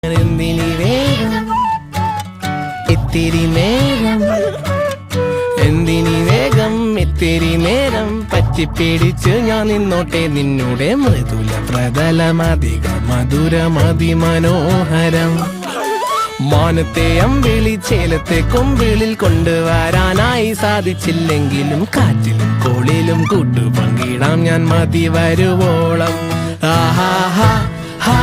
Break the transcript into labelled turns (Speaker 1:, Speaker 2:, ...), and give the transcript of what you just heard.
Speaker 1: എന്തിനി വേഗം ഇത്തിരി നേരം, എന്തിനി വേഗം ഇത്തിരി നേരം, പറ്റിപ്പിടിച്ച് ഞാൻ നിന്നോട്ടെ നിന്നുടെ മൃദുല പ്രതലമധിക മധുരമതി മനോഹരം. മാനത്തെ അമ്പിളി ചേലത്തെ കൊമ്പിളിൽ കൊണ്ടുവരാനായി സാധിച്ചില്ലെങ്കിലും കാറ്റിലും കോളിലും കൂട്ടു പങ്കിടാം ഞാൻ മതി വരുവോളം. ആഹാ ഹാ ഹാ